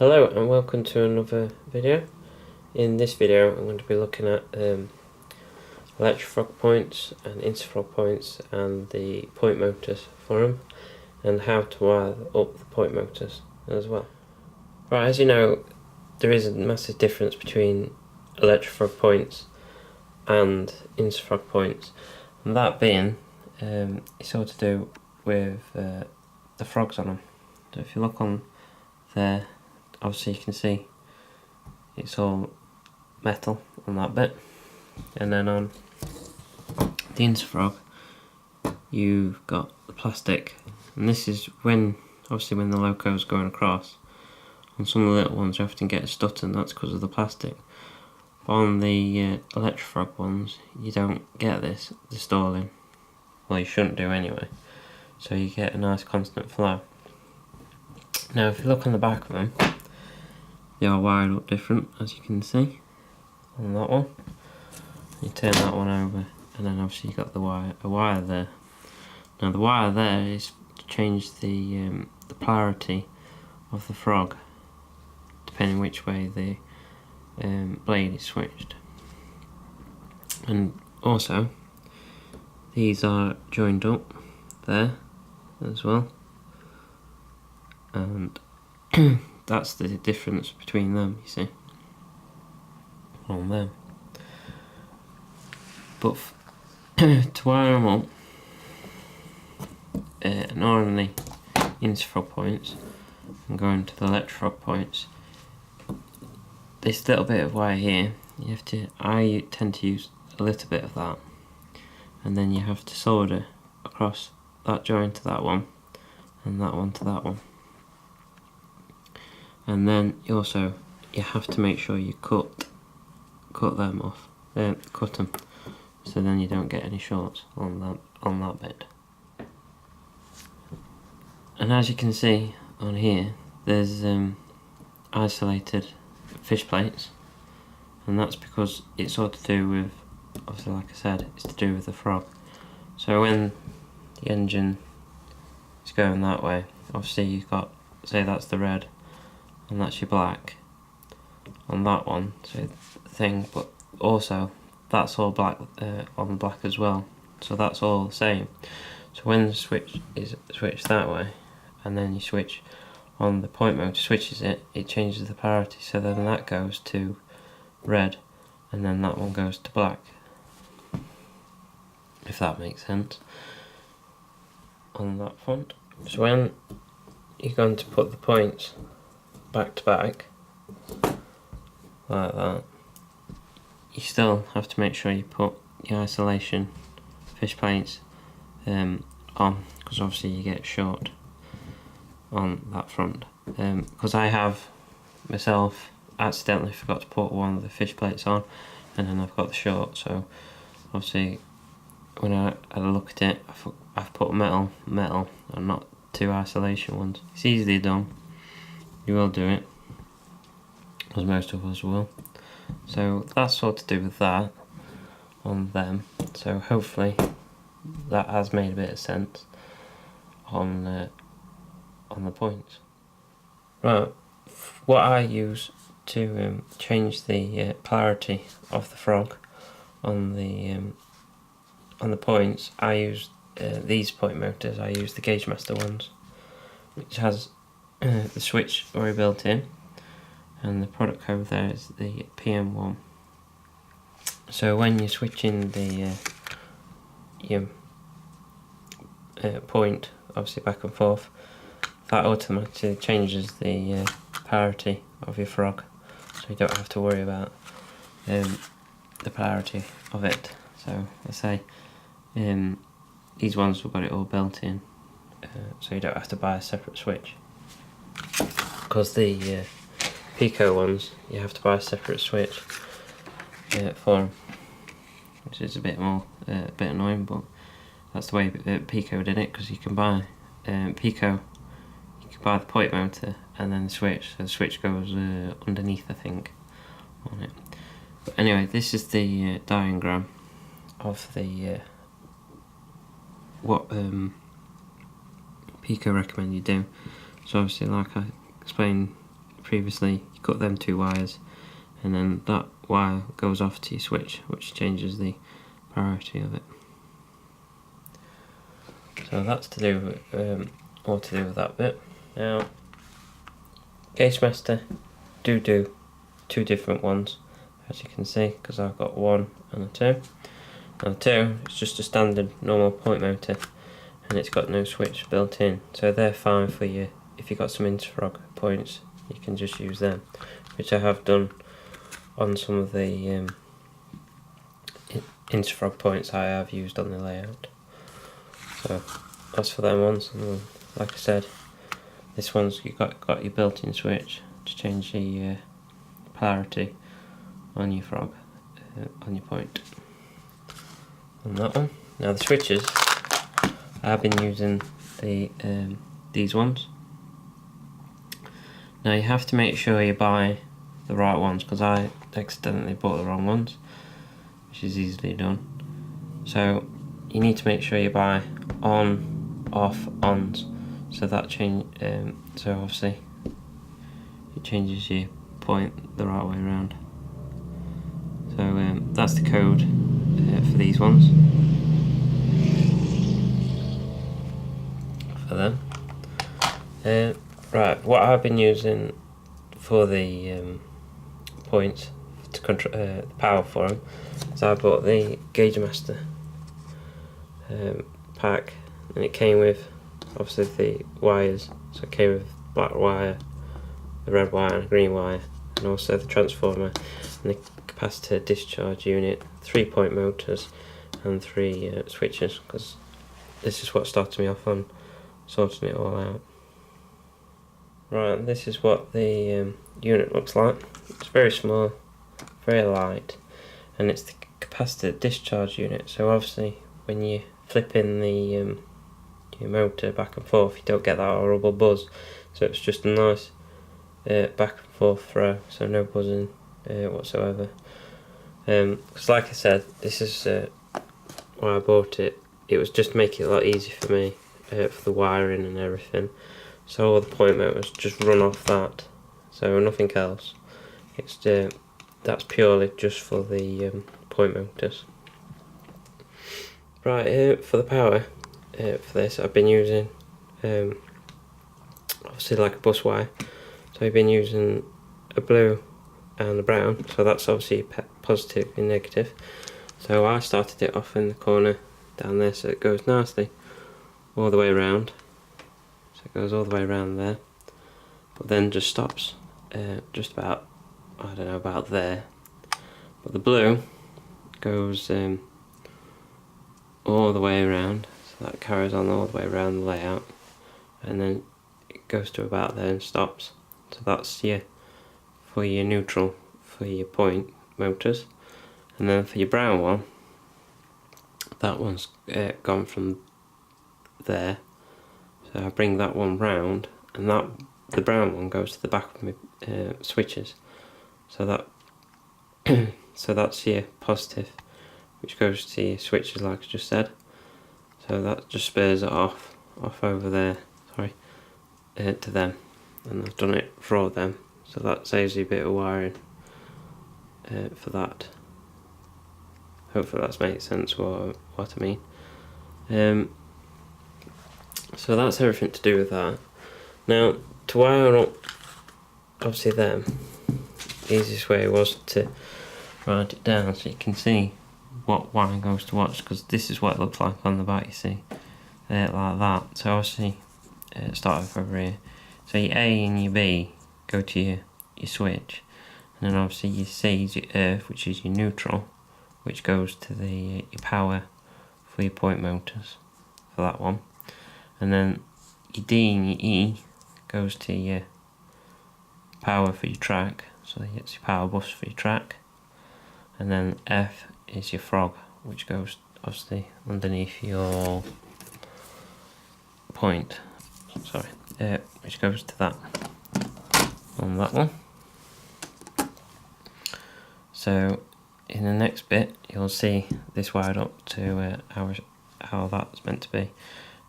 Hello and welcome to another video. In this video I'm going to be looking at Electrofrog points and Insulfrog points and the point motors for them and how to wire up the point motors as well. Right, as you know, there is a massive difference between Electrofrog points and Insulfrog points, and that being it's all to do with the frogs on them. So if you look on there, obviously you can see it's all metal on that bit, and then on the Insulfrog you've got the plastic, and this is when the loco is going across. On some of the little ones you often get a stutter, and that's because of the plastic. But on the Electrofrog ones you don't get this, the stalling. Well, you shouldn't do anyway, so you get a nice constant flow. Now if you look on the back of them, they are wired up different, as you can see on that one. You turn that one over, and then obviously you've got the wire there. Now the wire there is to change the polarity of the frog, depending which way the blade is switched. And also these are joined up there as well, and that's the difference between them, you see, on them. But to wire them up, normally Insulfrog points and going to the Electrofrog points, this little bit of wire here, I tend to use a little bit of that, and then you have to solder across that joint to that one, and that one to that one. And then you have to make sure you cut them off, cut them, so then you don't get any shorts on that bit. And as you can see on here, there's isolated fish plates, and that's because it's all to do with, obviously like I said, it's to do with the frog. So when the engine is going that way, obviously you've got, say that's the red, and that's your black on that one, so thing, but also that's all black on the black as well, so that's all the same. So when the switch is switched that way, and then you switch on the point motor, switches it changes the polarity, so then that goes to red, and then that one goes to black, if that makes sense, on that front. So when you're going to put the points back to back like that, you still have to make sure you put your isolation fish plates on, because obviously you get short on that front. Because I have myself accidentally forgot to put one of the fish plates on, and then I've got the short, so obviously when I had a look at it, I've put metal and not two isolation ones. It's easily done. You will do it, as most of us will. So that's all to do with that on them. So hopefully that has made a bit of sense on the points. Right, what I use to change the polarity of the frog on the points, I use these point motors. I use the Gaugemaster ones, which has the switch already built in, and the product code there is the PM1. So when you're switching the point, obviously back and forth, that automatically changes the polarity of your frog, so you don't have to worry about the polarity of it. So I say these ones have got it all built in, so you don't have to buy a separate switch. Because the Peco ones, you have to buy a separate switch for them, which is a bit annoying, but that's the way Peco did it, because you can buy Peco, you can buy the point motor and then the switch, so the switch goes underneath, I think, on it. But anyway, this is the diagram of the what Peco recommend you do. So obviously, like I explained previously, you cut them 2 wires, and then that wire goes off to your switch, which changes the priority of it. So that's to do with, all to do with that bit. Now, Gaugemaster do 2 different ones, as you can see, because I've got 1 and a 2. And the 2 is just a standard normal point motor, and it's got no switch built in, so they're fine for you. If you've got some Insulfrog points, you can just use them, which I have done on some of the Insulfrog points I have used on the layout. So that's for them ones, and like I said, this one's you got your built-in switch to change the polarity on your frog, on your point. On that one. Now the switches, I've been using the these ones. Now you have to make sure you buy the right ones, because I accidentally bought the wrong ones, which is easily done. So you need to make sure you buy on, off, ons, so that change. So obviously it changes your point the right way around. So that's the code for these ones. For them. Right, what I've been using for the points to control the power for them is I bought the Gaugemaster pack, and it came with obviously the wires. So it came with black wire, the red wire and green wire, and also the transformer and the capacitor discharge unit, 3 point motors and 3 switches, because this is what started me off on sorting it all out. Right, this is what the unit looks like. It's very small, very light, and it's the capacitor discharge unit. So obviously when you flip in the your motor back and forth, you don't get that horrible buzz. So it's just a nice back and forth throw, so no buzzing whatsoever. Because like I said, this is why I bought it. It was just to make it a lot easier for me for the wiring and everything. So all the point motors just run off that, so nothing else. It's that's purely just for the point motors. Right, for the power for this, I've been using obviously like a bus wire. So I've been using a blue and a brown, so that's obviously positive and negative. So I started it off in the corner down there, so it goes nicely all the way around. So it goes all the way around there, but then just stops just about, I don't know, about there. But the blue goes all the way around, so that carries on all the way around the layout, and then it goes to about there and stops. So that's for your neutral, for your point motors. And then for your brown one, that one's gone from there, so I bring that one round, and the brown one goes to the back of my switches. So that so that's your positive, which goes to your switches, like I just said. So that just spares it off over there, sorry, to them, and I've done it for all of them, so that saves you a bit of wiring for that. Hopefully that's makes sense what I mean. So that's everything to do with that. Now, to wire up obviously them, the easiest way was to write it down so you can see what wire goes to what, because this is what it looks like on the back, you see, like that. So obviously start over here, so your A and your B go to your switch, and then obviously your C is your earth, which is your neutral, which goes to your power for your point motors for that one, and then your D and your E goes to your power for your track, so it's your power bus for your track, and then F is your frog, which goes obviously underneath your point, sorry, which goes to that on that one. So in the next bit you'll see this wired up to how that's meant to be.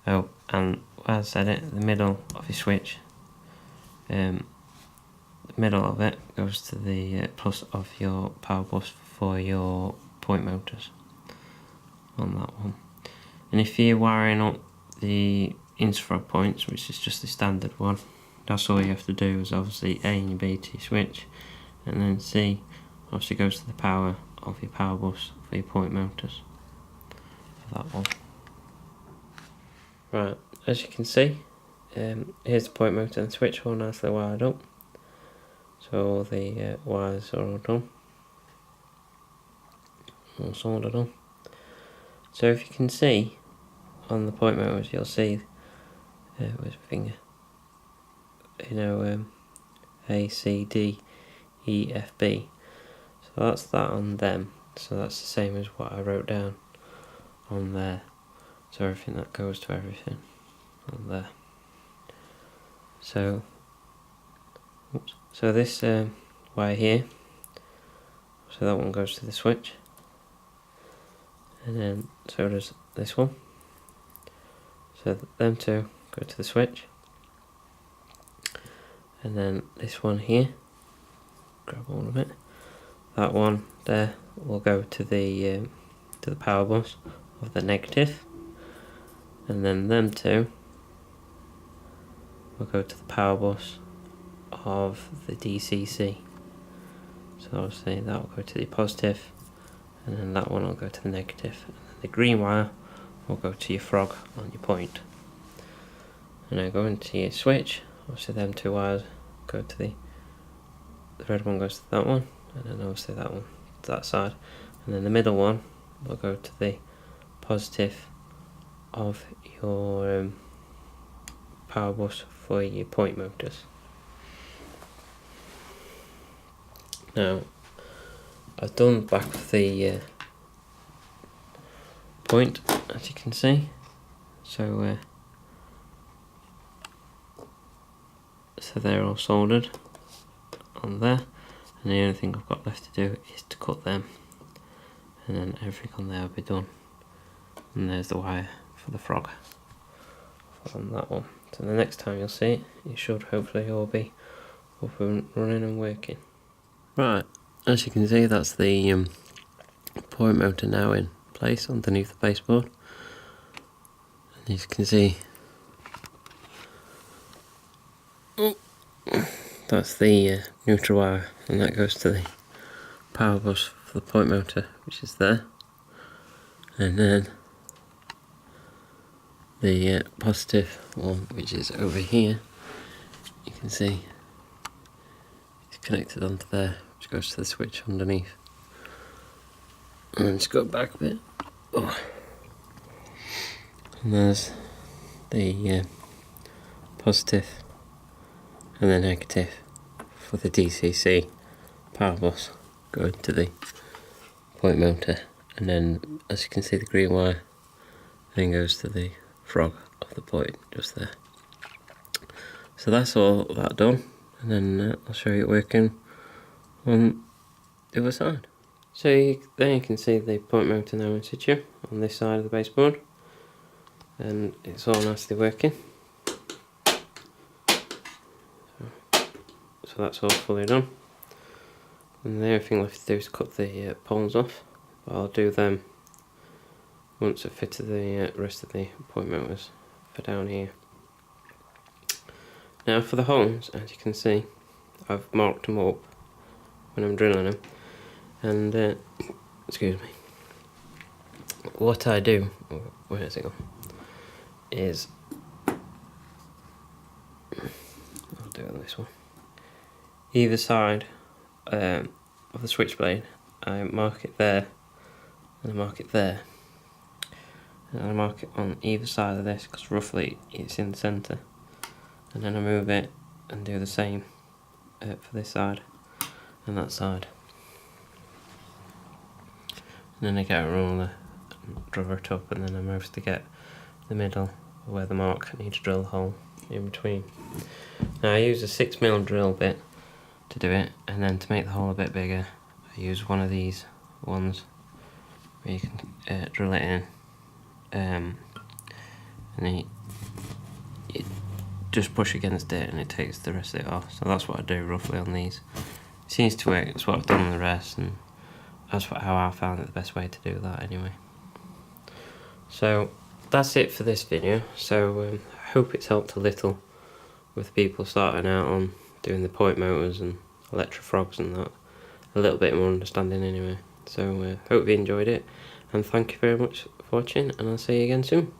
Oh, and as I said it, the middle of your switch, the middle of it goes to the plus of your power bus for your point motors on that one. And if you're wiring up the Insulfrog points, which is just the standard one, that's all you have to do is obviously A and B to your switch, and then C obviously goes to the power of your power bus for your point motors for that one. Right, as you can see, here's the point motor and switch all nicely wired up. So all the wires are all done, all soldered on. So if you can see on the point motors, you'll see where's my finger? You know, A, C, D, E, F, B. So that's that on them. So that's the same as what I wrote down on there. So everything that goes to everything on there. So, oops. So this wire here, so that one goes to the switch, and then so does this one. So them two go to the switch, and then this one here, grab all of it. That one there will go to the power bus of the negative, and then them two will go to the power bus of the DCC. So obviously that will go to the positive, and then that one will go to the negative, and then the green wire will go to your frog on your point. And now go into your switch, obviously them two wires go to the red one goes to that one, and then obviously that one to that side, and then the middle one will go to the positive of your power bus for your point motors. Now I've done back of the point, as you can see, so they're all soldered on there, and the only thing I've got left to do is to cut them, and then everything on there will be done. And there's the wire for the frog on that one. So the next time you'll see it, it should hopefully all be up and running and working. Right, as you can see, that's the point motor now in place underneath the baseboard. And as you can see, that's the neutral wire, and that goes to the power bus for the point motor, which is there. And then the positive one, which is over here, you can see it's connected onto there, which goes to the switch underneath. And just go back a bit. Oh. And there's the positive and the negative for the DCC power bus going to the point motor, and then as you can see the green wire then goes to the frog of the point just there. So that's all that done, and then I'll show you it working on the other side. So there you can see the point motor now in situ on this side of the baseboard, and it's all nicely working. So that's all fully done, and the only thing left to do is cut the poles off, but I'll do them once I've fitted the rest of the point motors for down here. Now for the holes, as you can see, I've marked them up when I'm drilling them, and excuse me, what I do, where has it gone, is, I'll do it on this one, either side of the switchblade, I mark it there, and I mark it there, and I mark it on either side of this, because roughly it's in the centre, and then I move it and do the same for this side and that side. And then I get a ruler and draw it up, and then I mostly get the middle where the mark I need to drill a hole in between. Now I use a 6mm drill bit to do it, and then to make the hole a bit bigger I use one of these ones where you can drill it in, and then you just push against it and it takes the rest of it off. So that's what I do roughly on these. It seems to work. It's what I've done on the rest, and that's how I found it the best way to do that anyway. So that's it for this video. So I hope it's helped a little with people starting out on doing the point motors and electrofrogs and that. A little bit more understanding anyway. So hope you enjoyed it, and thank you very much for watching, and I'll see you again soon.